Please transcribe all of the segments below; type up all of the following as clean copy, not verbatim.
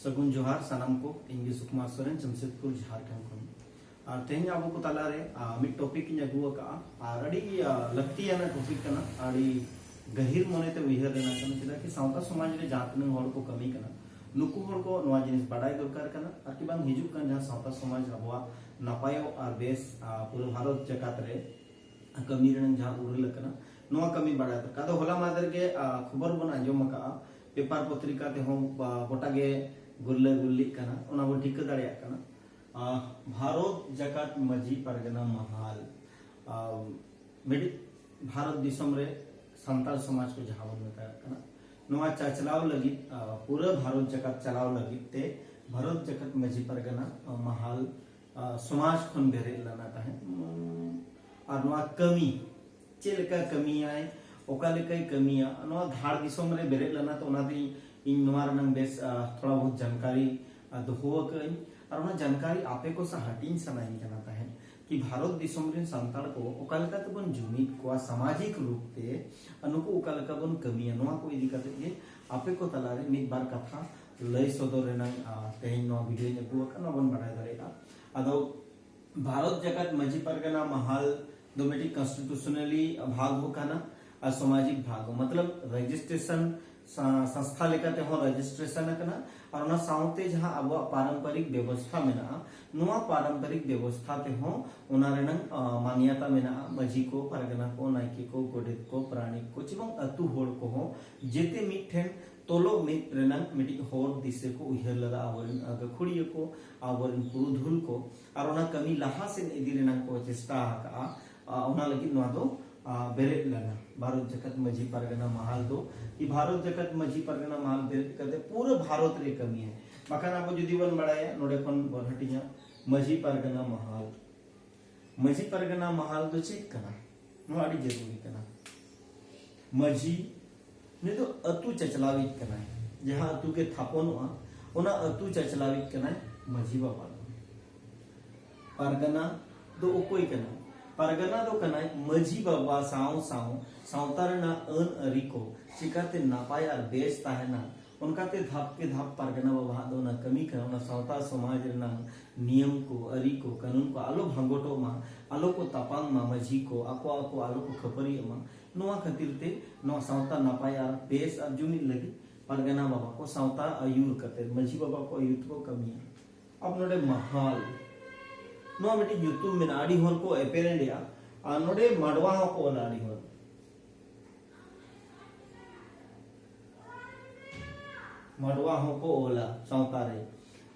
सगुन जोहार सानाम को इंगे सुकुमार सोरेन जमशेदपुर झारखंड खन तेहन अब को तलारे मिड टॉपिक इन अगु का आड़ी लक्तियाना टॉपिक कना आड़ी गहिर मनेते उयहर लेना कना चेदा कि सावता समाज रे जातन हर को कमी कना नुकु हर को नवा जिनिस बाडाय दरकार कना आर कि बांग हिजुक कन जहां सावता समाज अबवा नापायो आर बेस पूरा भारत जगत रे कमी रन जहां उरल कना नवा कमी बाडाय दरकार तो होला मादर के खबर बन आंजम का पेपर पत्रिका ते हम गोटा गे गुल्ले गुल्ली कना ओना बो ठीक दाड़िया कना भारत जगत मजी परगना महाल मिडी भारत दिसम रे संताल समाज को जहां बन मेता कना नवा चलाव लगी पूरा भारत जगत चलाव लगी ते भारत जगत मजी परगना महाल समाज खन बेरे लाना ताहे और नवा कमी चेलका कमी आए ओकाले कमिया धाड़ दिसम रे बेरे लाना तो इन नवा रनंग बेस थोड़ा बहुत जानकारी दोहोक और ना जानकारी आपे को सा हटिंग सनाइन कना ताहे कि भारत दिसम रे संताल को ओकालका तबन जुमित को सामाजिक रूप ते अनुको ओकालका बन कमिया नवा को इदी कते के आपे को तलारे मिद बार कथा लय सदर रेनंग तेहिन नो वीडियो ने को कना बन बाडाय दारेगा अदो भारत जगत मजी परगना महाल डोमेटिक कॉन्स्टिट्यूशनली भाग हो कना सामाजिक भाग मतलब रजिस्ट्रेशन संस्था लेकर हो रजिस्ट्रेशन करना और ना साउते जहां अब पारंपरिक व्यवस्था में ना नुआ पारंपरिक व्यवस्था ते हो उना रेनंग मान्यता में ना मजी को परगना को नाइके को गोडेत को प्राणिक को चिबंग अतु होड़ को हो जेते मिठेन तोलो मिट रेनंग मिटी होड़ दिसे को उहर लगा आवरन गखुड़िय को आवरन पुरुधुल को और ना कमी लहा से इदी रेनंग को चेष्टा का उना लगी नुआ दो बेरे लना भारत जगत मजी परगना महाल दो कि भारत जगत मजी परगना महाल बेरे करते पूरे भारत रे कमी है बाकान अब जुदी बन बड़ाया नोडे कोन बरहटिया मजी परगना महाल तो चेक कना नो आड़ी जरूरी कना मजी ने तो अतु चचलावित कना है जहां अतु के थापोन ओना अतु चचलावित कना है मजी बाबा परगना दो कोई कना परगना दो कना मजी बाबा साव साव सावतारना अन अरिको चिकाते नापाय और बेस ताहेना उनकाते धाप के धाप परगना बाबा दो ना कमी कना ना सावता समाज ना नियम को अरि को कानून को आलो भांगोटो मा आलो को तापांग मा मजी को आको आलो को खपरी मा नोआ खातिर ते नो सावता नापाय और बेस और जुमी लगी परगना बाबा को सावता आयुर करते मजी बाबा को आयुर को कमी अब नोडे महाल नो बेटी यूट्यूब में नाड़ी होर को एपेरेंट या नोडे मडवा हो को नाड़ी होर मडवा हो को ओला सावतारे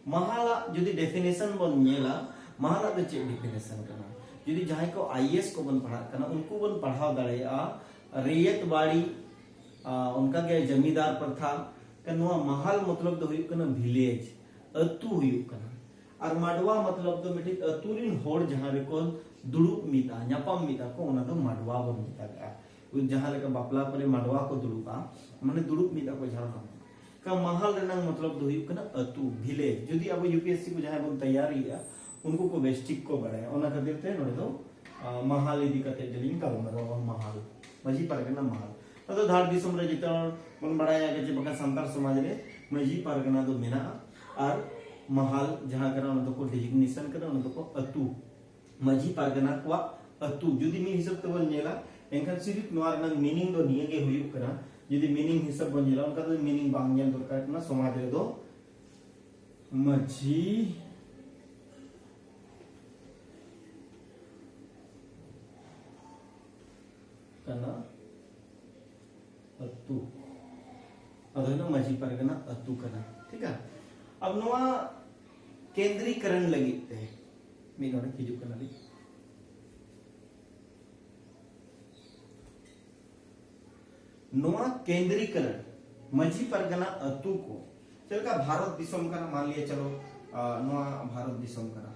महाला जुदी डेफिनेशन बन नेला महाला दे चे डेफिनेशन करना जुदी जहां को आईएएस को बन पढ़ा करना उनको बन पढ़ाव दड़े रेयत बाड़ी उनका के जमींदार प्रथा कनवा महाल मतलब दो हुई कना विलेज अतु हुई कना और मडवा मतलब तो मिटी अतुरिन होड़ जहां रे को दुड़ुप मिता न्यापम मिता को ओना दो मडवा बन मिता का जहां लेका बापला परे मडवा को दुड़ुपा माने दुड़ुप मिता को झारना का महाल रेनंग मतलब दो हुई कना अतु विलेज जदी अब यूपीएससी को जहां बन तैयारी है उनको को बेस्टिक को बड़े ओना खातिर ते नोडे दो महाल इदी कते जलिन का ओना महाल मजी परगना महाल तो धार दिसम रे जिता मन बड़ाया के जे बका संतार समाज रे मजी परगना दो मेना और महाल जहां करा उन को डेजिग्नेशन करा उन को अतु मजी परगना को अतु जुदी मी हिसाब तबन नेला एनखान सिरिफ नोआर नंग मीनिंग दो नियगे हुई करा जुदी मीनिंग हिसाब बन जेला उनका तो मीनिंग बांग जेल दरकार ना समाज रे दो मजी कना अतु अदना मजी परगना अतु कना ठीक है अब नोआ केंद्रीकरण लगी थे मी नोडे खिजु कना ली नोआ केंद्रीकरण मजी परगना अतु को चल का भारत दिसम का मान लिया चलो नोआ भारत दिसम करा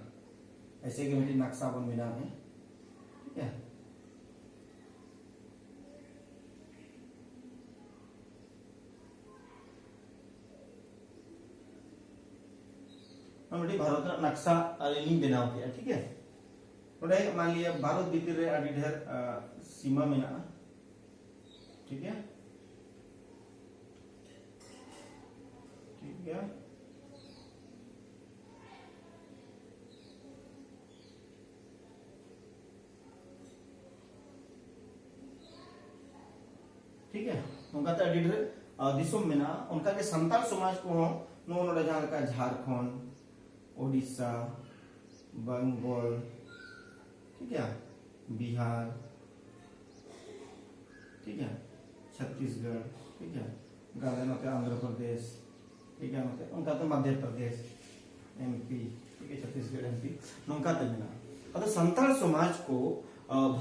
ऐसे के मिटी नक्शा बन मिला है ठीक है हमने भारत का नक्शा अलिनी बनाव किया ठीक है नोडे मान लिया भारत भीतर रे आदि ढेर सीमा में ना ठीक है ठीक है नोंकाते अड़ी ढेर दिसोम मेना उनका के संताल समाज को नो नोडे जहां का झारखंड ओडिशा बंगाल ठीक है बिहार ठीक है छत्तीसगढ़ ठीक है गाले नोते आंध्र प्रदेश ठीक है नोते उनका तो मध्य प्रदेश एमपी ठीक है छत्तीसगढ़ एमपी नोंकाते मेना अदो संताल समाज को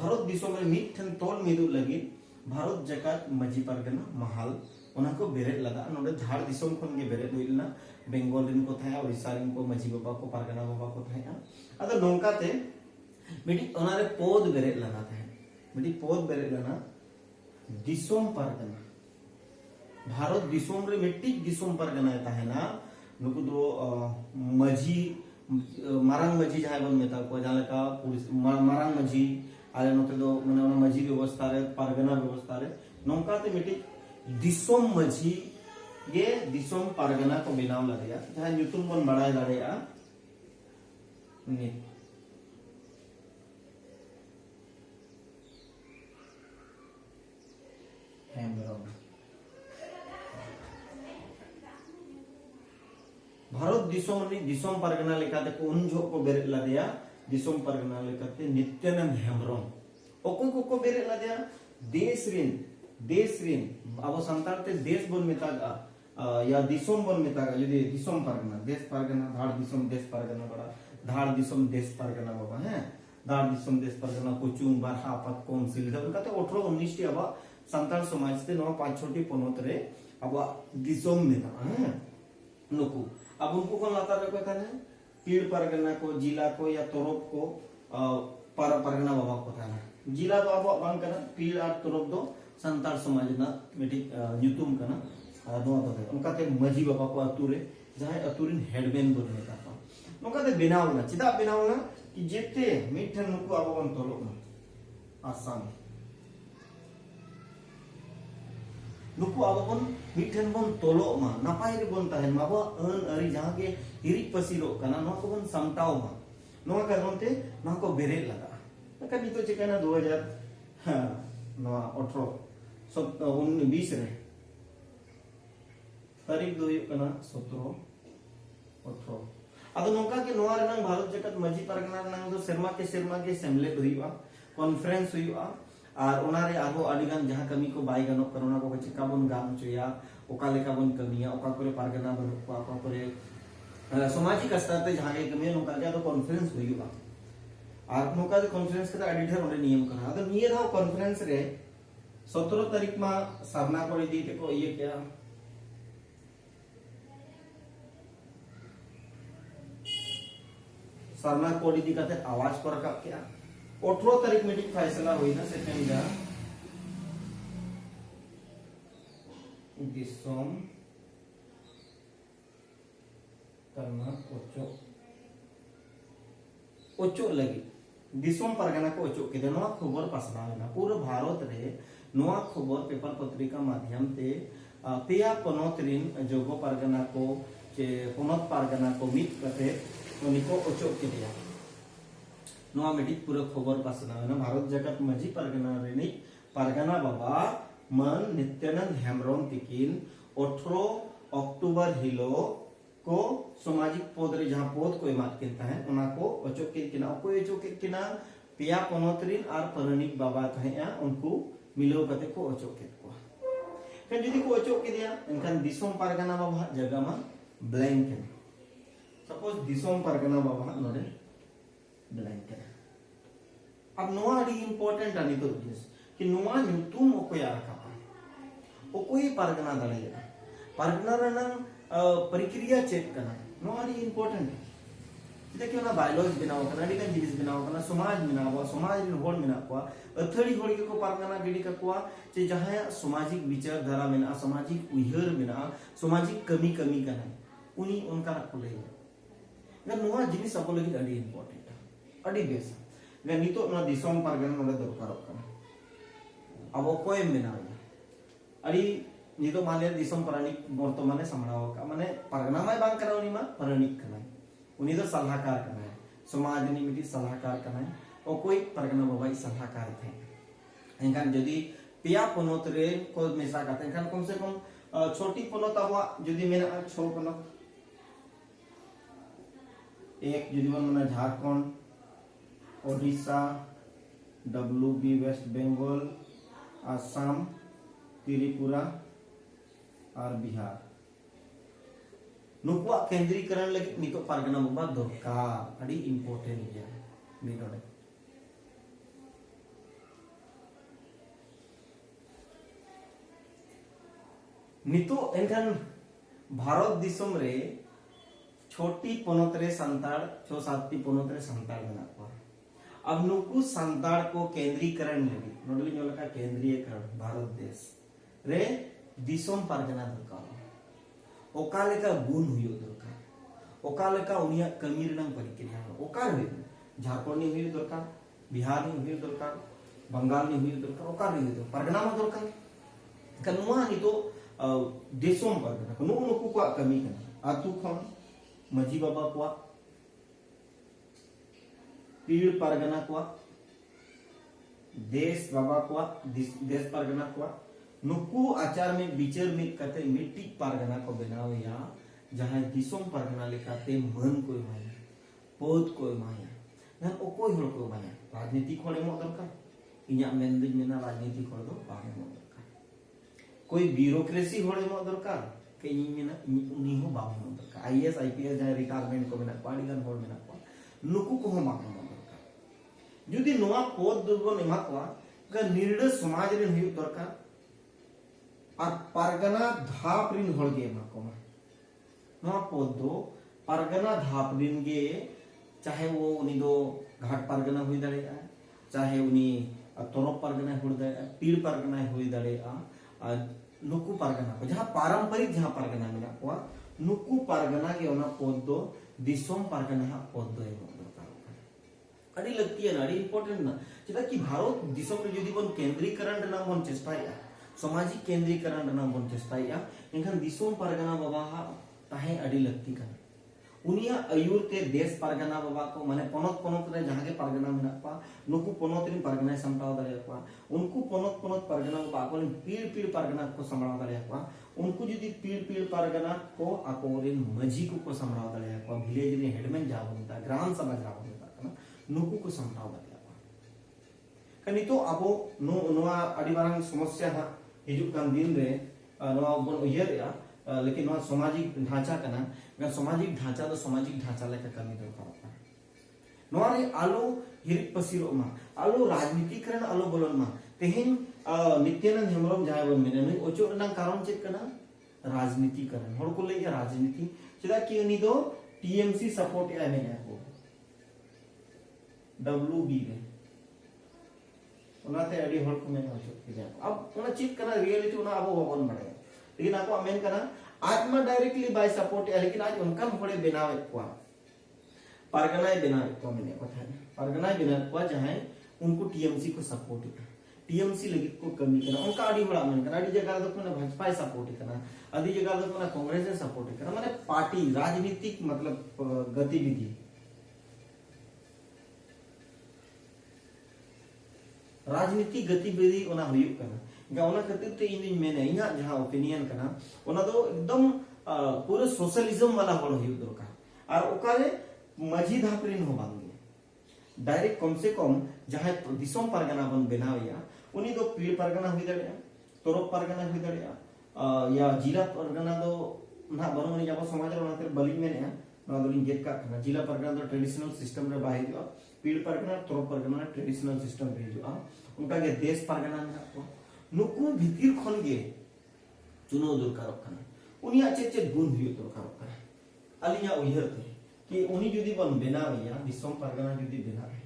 भारत दिसोम रे मिठन तोल मिदु लगी भारत जकात मजी परगना महल उना को बेरे लगा नोडे झाड़ दिसोम खन के बेरे दुइलना बेंगल रिन को थाया ओडिसा रिन को मजी बाबा को परगना बाबा को थाया अदो नोंकाते मिटी ओनारे पोद बेरे लगा था मिटी पोद बेरे लना दिसोम परगना भारत दिसोम रे मिट्टी दिसोम परगना है ना नुकु दो मजी मारांग मजी जहां बन मेता को जहां का मारांग मजी आले नोते दो माने ओना मजी व्यवस्था रे परगना व्यवस्था रे नोंका ते मिट्टी दिसोम मजी ये दिसोम परगना को बनाव लगे जहां ᱧᱩᱛᱩᱢ बन बड़ाय दाड़ेया नित भारत दिसोम री दिसोम परगना लेकाते को उन जो को बेरे लदिया दिसोम परगना लेकाते नित्यानंद हेम्ब्रम ओको को बेरे लदिया देश रिन अब संताल ते देश बन मेतागा या दिसोम बन मेतागा यदि दिसोम परगना देश परगना धाड़ दिसोम देश परगना बड़ा धाड़ दिसोम देश परगना बाबा है धाड़ दिसोम देश परगना कोचुंग बारहा पत कोम सिलदा उनका ते 18 19 टी अब संताल समाज ते नो 5-6 पोनोत रे अब दिसोम मेना है नुकु अब उनको को लाता रे को थाने पीड़ परगना को जिला को या तोरप को परगना बाबा को थाने जिला तो अब बांग करना पीड़ और तोरप दो संताल समाज ना मिटी ᱧᱩᱛᱩᱢ करना दो तो उनका ते मजी बाबा को अतुरे जहां अतुरिन हेडमैन बन मेता को उनका ते बनावना चिदा बनावना कि जेते मिठन नुकु अब बन तोलो आसाम नुकु अब बन मिठन बन तोलो मा नापाय रे बन तहन माबा अन अरी जहां के हिरी पसिरो कना नो को बन समताव मा नो करनते नो को बेरे लगा का नितो चिकना 2000 हां नो 18 सब 19 रे तारीख दो कना 17 18 अदो नोका के नोआ रनंग भारत जगत मजी परगना रनंग दो शर्मा के सेमलेट हुईवा कॉन्फ्रेंस हुईवा और ओनारे आरो अडिगान जहां कमी को बाय गनो करोना को चिका बन गाम चोया ओका लेका बन कमिया ओका करे परगना बन ओका करे सामाजिक स्तर ते जहां के कमी नोका के तो कॉन्फ्रेंस हुईवा और नोका के कॉन्फ्रेंस के एडिटर ओने नियम करा अदो निये दाव कॉन्फ्रेंस रे 17 तारीख मा सरना को दी ते को ये क्या सरना कोडी दी काते आवाज पर रखा क्या 18 तारीख मीटिंग फैसला हुई ना सेकंड जा दिसोम करना ओचो लगी दिसोम परगना को ओचो के नवा खबर पासना ना पूरा भारत रे नवा खबर पेपर पत्रिका माध्यम ते पेया पनोत रिन जोगो परगना को जे पनोत परगना को मिट कते उनको ओचो के दिया नवा मिटिक पूरा खबर पासना ना भारत जगत मजी परगना रेनी परगना बाबा मन नित्यानंद हेम्ब्रम तिकिन 18 अक्टूबर हिलो को सामाजिक पद रे जहां पद को एमात किनता है उना को ओचो के किना को ओचो के किना पिया पनोतरिन और परनिक बाबा तहया उनको मिलो कते को ओचो के को कन जदी को ओचो के दिया इनकन दिसोम परगना बाबा जगह में ब्लैंक है सपोज दिसोम परगना बाबा नोडे ब्लैंक है अब नोआ डी इंपॉर्टेंट आनी तो कि नोआ ᱧᱩᱛᱩᱢ ओको या रखा ओको ही परगना दड़ेया परगना रनंग प्रक्रिया चेक करना नो आड़ी इंपॉर्टेंट है देखियो ना बायोलॉजी बनाओ करना डी का जीविस बनाओ करना समाज बनाओ समाज इन होड़ मिना को अथड़ी होड़ के को परगना गिडी का को जे जहां सामाजिक विचारधारा में सामाजिक उयहर में सामाजिक कमी करना उनी उनका को ले ग नोआ जिनिस अब लगी अड़ी इंपॉर्टेंट अड़ी बेस ग नितो ना दिसोम परगना नोडे दरकार करना अब कोई मेना अड़ी नितो माने दिसोम परनिक वर्तमाने समड़ाव का माने परगना माय बांग करा उनी मा परनिक कना उनी दो सलाहकार कना समाज निमिति सलाहकार कना ओ कोई परगना बाबाई सलाहकार थे एंकान जदी पेया पोनोत रे को मेसा काते खान कम से कम छोटी पोनोत आबो जुदी मेना 6 पोनोत एक जुदी मन झारखंड ओडिशा WB वेस्ट बंगाल आसाम त्रिपुरा और बिहार नुकुआ केंद्रीकरण लगे नितो पारगना बाबा दरकार अड़ी इम्पोर्टेंट गया मिनोडे नितो एनखान भारत दिसम रे छोटी पोनोत रे संताड़ 6-7 पोनोत रे संताड़ बना को अब नुकु संताड़ को केंद्रीकरण लगी नोडली नोलका केंद्रीयकरण भारत देश रे दिसम पारगना दरकार ओकालेका गुण हुयो दरकार ओकालेका उनिया कमी रनंग परिक्रिया ओकार हुयो झारखंड नि हुयो दरकार बिहार नि हुयो दरकार बंगाल नि हुयो दरकार ओकार हुयो दरकार पारगना मा दरकार कनुआ नि तो देशों पारगना नु नुकु को कमी कना आतु खन मजी बाबा को पीड़ पारगना को देश बाबा को देश पारगना को नुकु आचार में विचार में कते मिट्टी पारगना को बनावे या जहां दिसोम पारगना लेकाते मन कोई माया पद कोई माया नन ओकोई हर को माया राजनीति खोले मो दरकार इया मेंदिन मेना राजनीति खोल दो पागे मो दरकार कोई ब्यूरोक्रेसी होले मो दरकार के इ मेना उनी हो बागे मो दरकार आईएएस आईपीएस जहां रिटायरमेंट को मेना पाड़ी गन होल मेना को नुकु को हो मागे मो दरकार जुदी नोआ पद दुर्बन एमा को का निर्णय समाज रे हुई दरकार और पारगना धाप रिन होल गे माको मा पद दो पारगना धाप रिन गे चाहे वो उनी दो घाट पारगना हुई दड़ेया चाहे उनी तोरप पारगना हुई दड़ेया पीड़ पारगना हुई दड़ेया नुकु पारगना को जहां पारंपरिक जहां पारगना मेना को नुकु पारगना गे ओना पद दो दिसोम पारगना पद दो एगो दरकार अड़ी लगती है ना अड़ी इंपोर्टेंट ना चेदा कि भारत दिसोम रे जदी बन केंद्रीकरण ना बन चेष्टाया सामाजिक केंद्रीकरण रना बन चेष्टाया इनखान दिसोम पारगना बाबा ताहे अड़ी लगती कना उनिया अयुर ते देश पारगना बाबा को माने पोनत रे जहां के पारगना मेना पा नुकु पोनत रे पारगना संभाव दरे पा उनको पोनत पारगना बाबा को पीड़ पारगना को संभाव दरे पा उनको जदी पीड़ पारगना को आकोरे मजी को संभाव दरे पा विलेज रे हेडमैन जाबोता ग्राम सभा जाबोता कना नुकु को संभाव दरे पा कनी तो अबो नोआ अड़ी बारंग समस्या हा हिजुक कान दिन रे नोआ बन उयरया लेकिन नोआ सामाजिक ढांचा कना गा सामाजिक ढांचा तो सामाजिक ढांचा लेका कमी दरकार नोआ रे आलो हिरिक पसिरो मा आलो राजनीतिकरण आलो बोलन मा तेहिन नित्यानंद हेमरम जाय बन मेने नै ओचो रना कारण चेक कना राजनीतिकरण हर को लेया राजनीति चेदा कि उनी दो टीएमसी सपोर्ट या मेने को WB रे उनाते अड़ी हर को मेने ओचो के अब उना चेक कना रियलिटी उना अब बन बड़े लेकिन आपको अमेन कना आज में डायरेक्टली बाय सपोर्ट है लेकिन आज उनका थोड़े बनावे को पारगना बनावे को मैंने कथा पारगना बनावे को चाहे उनको टीएमसी को सपोर्ट है टीएमसी लगी को कमी करना उनका आड़ी बड़ा मन करना आड़ी जगह तो ना भाजपा सपोर्ट करना आदि जगह तो ना कांग्रेस से सपोर्ट करना माने पार्टी राजनीतिक मतलब गतिविधि राजनीतिक गतिविधि ओना हुई करना गावना खातिर ते इन मेने इना जहां ओपिनियन करना ओना तो एकदम पूरे सोशलिज्म वाला होड़ हुई दरकार और ओकारे मजी धापरिन हो बांगे डायरेक्ट कम से कम जहां दिसोम पारगना बन बनावया उनी दो पीड़ पारगना हुई दड़या तोरप पारगना हुई दड़या या जिला पारगना दो ना बनोनी जाबो समाज रे ओनाते बलिंग मेने ना दोलिंग गेट का करना जिला पारगना दो ट्रेडिशनल सिस्टम रे बाहे जो पीड़ पारगना तोरप पारगना ट्रेडिशनल सिस्टम रे जो उनका के देश पारगना में नुकु भितिर खन गे चुनो दरकार कना उनिया चे गुण हुई दरकार कना अलिया उयहर थे कि उनी जदी बन बनावया दिसोम पारगना जदी बनावे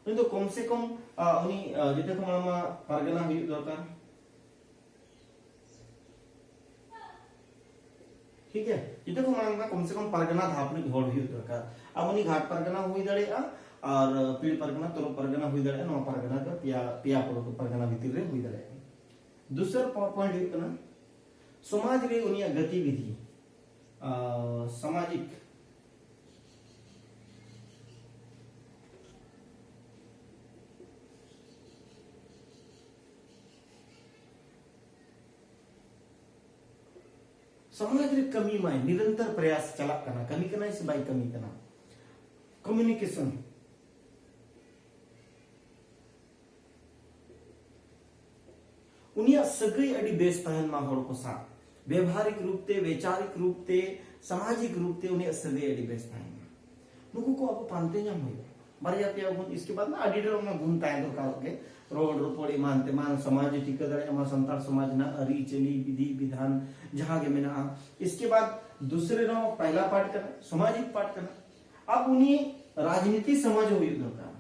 उनी तो कम से कम उनी जते खमा पारगना हुई दरकार ठीक है जते खमा कम से कम पारगना धापनी होड़ हुई दरकार अब उनी घाट पारगना हुई दड़ेया और पीड़ पारगना तोर पारगना हुई दड़ेया नो पारगना तो पिया पारगना भितिर रे हुई दड़ेया दूसरा पॉइंट है ना समाज रे उनिया गतिविधि सामाजिक समाज रे कमी माय निरंतर प्रयास चला करना कमी करना से बाय कमी करना कम्युनिकेशन उनिया सगई अड़ी बेस तहन मा होड़ को सा व्यवहारिक रूप ते वैचारिक रूप ते सामाजिक रूप ते उनिया सगई अड़ी बेस तहन नुकु को अब पानते ᱧᱟᱢ हुई बारिया पे गुण इसके बाद ना अड़ी रे ना गुण ताय दरकार के रोड रोपड़ी मानते मान समाज टिका दरे मा संतार समाज ना अरी चली विधि विधान जहां के मेना इसके बाद दूसरे रो पहला पार्ट करना सामाजिक पार्ट करना अब उन्हीं राजनीति समझ हुई दरकार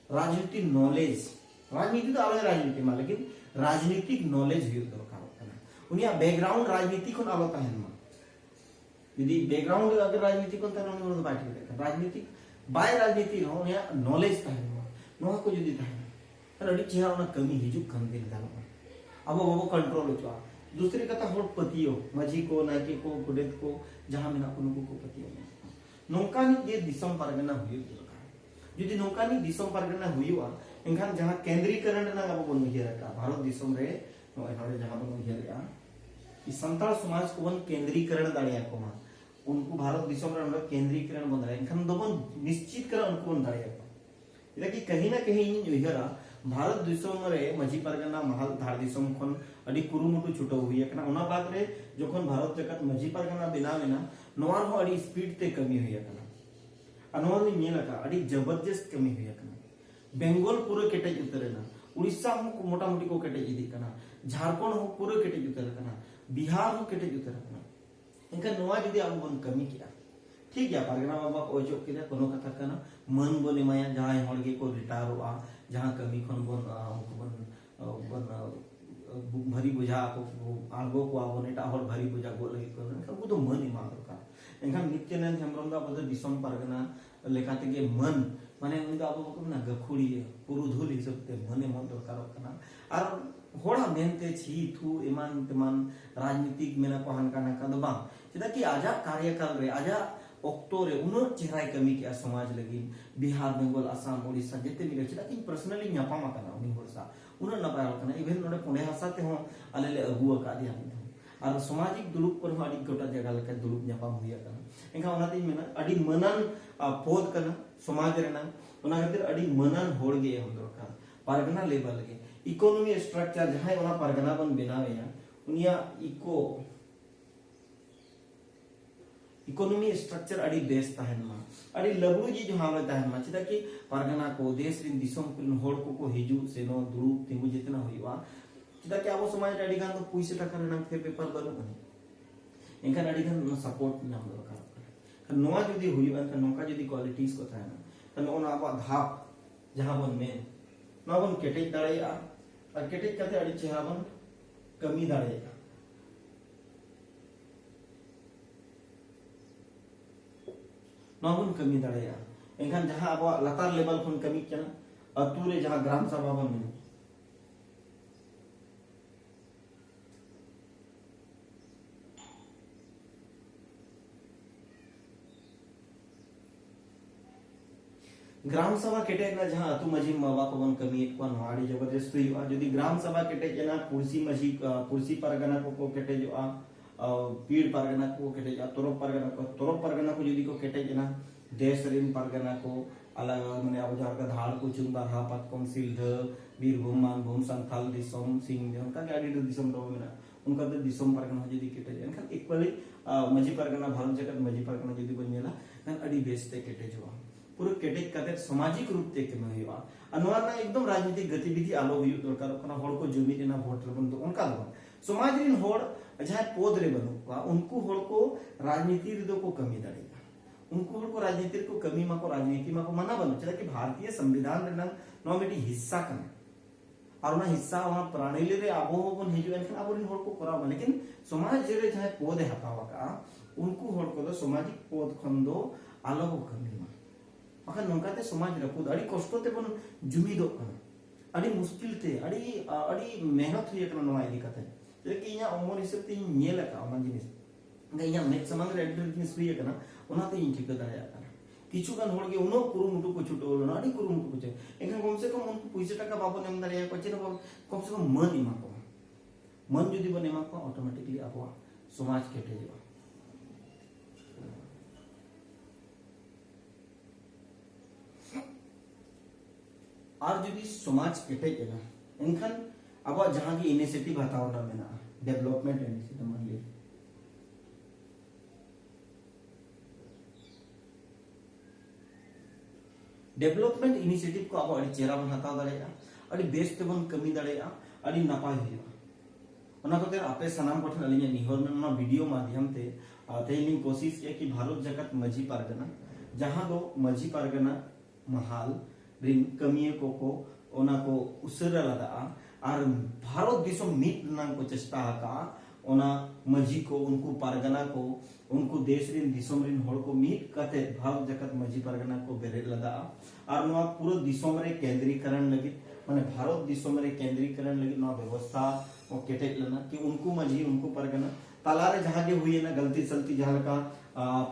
राजनीतिक नॉलेज राजनीति तो अलग राजनीति में लेकिन राजनीतिक नॉलेज हुई दरकार उनिया बैकग्राउंड राजनीति को आलो तहन मा यदि बैकग्राउंड अगर राजनीति को तहन उन बाटी देखा राजनीतिक बाय राजनीति नो उनिया नॉलेज तहन मा नो को जदी तहन तर अडी चेहरा उना कमी हिजुक खन दिन दालो अब वो कंट्रोल होचवा दूसरी कथा होड़ पतियो मजी को नाकी को गुडेत को जहां मेना उनको को पतियो नोकानी ये दिसम परगना हुई दरकार यदि नोकानी दिसम परगना हुईवा एंखान जहां केंद्रीकरण ना अब बन हिया का भारत दिसम रे नो एनोडे जहां बन हिया इस संताल समाज को बन केंद्रीकरण दाड़िया को मा उनको भारत दिसम रे केंद्रीकरण बन रहा एंखान दो बन निश्चित कर उनको बन दाड़िया को इला कि कहीं ना कहीं इन जोहिरा भारत दिसम रे मजी परगना महल धार दिसम खन अडी कुरुमुटु छुटो हुई कना ओना बात रे जखन भारत जगत मजी परगना बेना नोवार हो अडी स्पीड ते कमी हुई कना अनवर नि नेला अडी जबरदस्त कमी हुई कना बेंगल पूरा केटे उतरेना उड़ीसा हो मोटा मोटी को केटे इदी कना झारखंड हो पूरा केटे उतर कना बिहार हो केटे उतर कना इनका नोवा जदी अब बन कमी किया ठीक है परगना बाबा ओजो के कोनो कथा कना मन बने माया जहां हड़गे को रिटायर हुआ जहां कमी खन बन भरी बुझा को आगो को आबो नेटा हड़ भरी बुझा गो लगे को तो मन इमा दरकार एनखान नित्यानंद हेम्ब्रम दा बद दिसम परगना लेखाते के मन माने उनी दा अब को ना गखुड़ी पुरुधुल हिसाब ते मने मन दरकार कना और होड़ा मेनते छी थू ईमान तमान राजनीतिक मेना को हनकाना का दबा चेदा कि आजा कार्यकाल रे आजा अक्टोरे उन चेहरा कमी के समाज लगी बिहार बेंगल आसाम ओडिशा जेते मिले चेदा कि पर्सनली न्यापामा कना उनी होरसा उन नपाय कना इवन नोडे पुणे भाषा ते हो आले ले अगुआ का दिया और सामाजिक दुलुप पर अड़ी गोटा जगह लेका दुलुप न्यापाम हुई कना एंखा ओनाते मेना अड़ी मनन पोद कना समाज रेना ओना खातिर अड़ी मनन होड़गे हम दरकार परगना लेवल के इकोनॉमी स्ट्रक्चर जहां ओना परगना बन बनावेया उनिया इकोनॉमी स्ट्रक्चर अड़ी बेस तहन मा अड़ी लबड़ू जी जो हाल तहन मा चिदा कि परगना को देश रिन दिसम कुन होड़ को हिजू से नो दुरुप तिंगु जितना होइवा चिदा कि आबो समाज अड़ी गान तो पुइसे टका रना फेर पेपर बनु कने एंका अड़ी गान सपोर्ट नाम दरकार नोआ जदी हुइवा त नोका जदी क्वालिटीज को थाना त नोना आबो धाप जहां बन में नोआ बन केटेज दाड़ैया और केटेज कते अड़ी चेहरा बन कमी दाड़ैया नोबन कमी दाड़ैया एंखान जहां अब लतार लेवल खन कमी कना अतु रे जहां ग्राम सभा बन ग्राम सभा केटे ना जहां अतु मजी मावा को बन कमी एक कोन वाड़ी जबरदस्त हुई यदि ग्राम सभा केटे जना कुर्सी मजी कुर्सी परगना को केटे जो पीड़ परगना को केटे जा तोरप परगना को यदि को केटे जना देश रिन परगना को अलग माने अब जार का धाड़ को चुंदा हापत कौंसिल ध बीरभूम मानभूम संथाल दिसम सिंह उनका गाड़ी दिसम रो मेना उनका तो दिसम परगना यदि केटे एनखान इक्वली मजी परगना भारत जगत मजी परगना यदि बनेला न अडी बेसते केटे जो पूरे केटे कते सामाजिक रूप ते के होइवा अनवार ना एकदम राजनीतिक गतिविधि आलो हुई दरकार कना होड़ को जुमी देना वोट बन तो उनका समाज रिन होड़ जहां पद रे बनु उनको होड़ को राजनीति रे को कमी दाड़ेगा उनको होड़ को राजनीति को कमी मा को राजनीति मा को मना बनु चला कि भारतीय संविधान रे नो बेटी हिस्सा कना और ना हिस्सा वहां प्राणी रे आबो बन हिजु एनखान आबो रिन होड़ को करा लेकिन समाज रे जहां पद हतावा का उनको होड़ को तो सामाजिक पद खन दो आलो को कमी मा अखन नोकाते समाज रे पद अड़ी कष्ट ते बन जुमी दो कना अड़ी मुश्किल ते अड़ी मेहनत हुई कना नवा इदी कते लेकिन इया उमर हिसाब ते नेला का ओना जिनिस इया मेक समंग रे एडिट जिनिस हुई कना ओना ते इन ठीक दाया कना किछु गान होड़ के उनो कुरुमुटु को छुटो ना अड़ी कुरुमुटु को चे एखन कम से कम उनको पैसा टाका बाबो नेम दाड़े को चे कम से कम मन इमा को मन जुदी बन इमा को ऑटोमेटिकली आपवा समाज केटे जो और जुदी समाज केटे जगह एनखान अब जहां की इनिशिएटिव हताव ना मेना डेवलपमेंट इनिशिएटिव मान ली डेवलपमेंट इनिशिएटिव को अब अड़ी चेरा बन हताव दाड़ेया अड़ी बेस ते बन कमी दाड़ेया अड़ी नापाय हुआ ओना को आपे सनाम कोठन अलिया निहोर में ना वीडियो माध्यम ते तेलिंग कोशिश किया कि भारत जगत मजी पारगना जहां दो मजी पारगना महाल रिन कमिए को ओना को उसरा लदा और भारत दिसम मित नाम को चेष्टा का ओना मजी को उनको पारगना को उनको देश रिन दिसम रिन होड़ को मित कते भारत जगत मजी पारगना को बेरे लदा और नवा पूरा दिसम रे केंद्रीकरण लगी माने भारत दिसम रे केंद्रीकरण लगी नवा व्यवस्था ओ केटे लना कि उनको मजी उनको पारगना तालारे जहां के हुई ना गलती सलती जहां का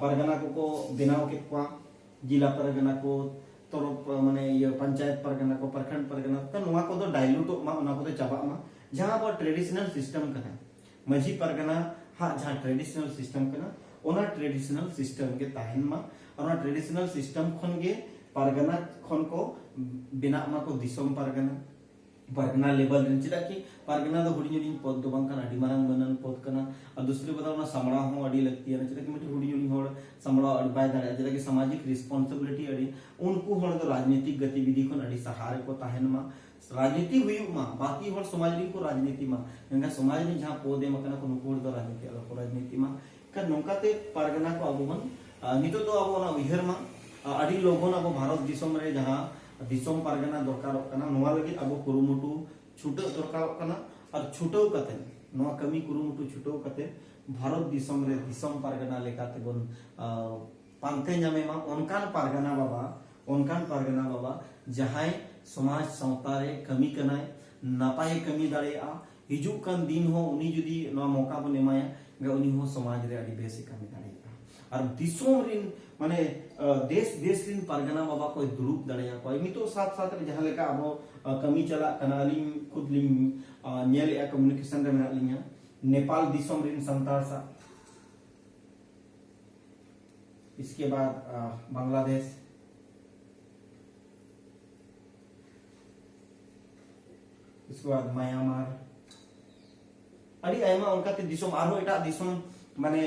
पारगना को बनाव के को जिला पारगना को तरफ माने ये पंचायत परगना को प्रखंड परगना तो नवा को तो डाइल्यूट मा ओना को तो चाबा मा जहां पर ट्रेडिशनल सिस्टम कना मजी परगना हा जहां ट्रेडिशनल सिस्टम कना ओना ट्रेडिशनल सिस्टम के ताहिन मा ओना ट्रेडिशनल सिस्टम खन गे परगना खन को बिना मा को दिसम परगना लेवल रेन चिदा कि परगना दो हुडी हुडी पद दो बांकन अडी मारंग मनन पद कना और दूसरी बता ना समड़ा हो अडी लगती है चिदा कि मिटी हुडी हुडी होड़ समड़ा अडी बाय दाड़े चिदा कि सामाजिक रिस्पांसिबिलिटी अडी उनको होड़ तो राजनीतिक गतिविधि को अडी सहारे को ताहेन मा राजनीति हुई मा बाकी होड़ समाज री को राजनीति मा गंगा समाज री जहां पदे मकना को नुकोड़ तो राजनीति अलो को राजनीति मा का नोकाते परगना को अबुमन नितो तो अबो ना उहर मा अडी लोगन अब भारत दिसम रे जहां दिसम पारगना दरकार कना नोवा लगी अब कुरुमुटु छुटो दरकार कना और छुटो कते नोवा कमी कुरुमुटु छुटो कते भारत दिसम रे दिसम पारगना लेकाते बन पांते नामे मा ओनकान पारगना बाबा जहां समाज सावता रे कमी कनाय नापाय कमी दाड़ेया हिजु कान दिन हो उनी जुदी नोवा मौका बन एमाया गे उनी हो समाज रे अडी बेसी कमी दाड़ेया और दिसोम रिन माने देश देश रिन पारगना बाबा को दुरुप दाड़ेया को मितो साथ साथ रे जहां लेका अब कमी चला कनाली खुद लिंग नेल या कम्युनिकेशन रे मेना लिंगा नेपाल दिसोम रिन संतार सा इसके बाद बांग्लादेश इसके बाद म्यांमार अड़ी आयमा उनका ते दिसोम आरो एटा दिसोम माने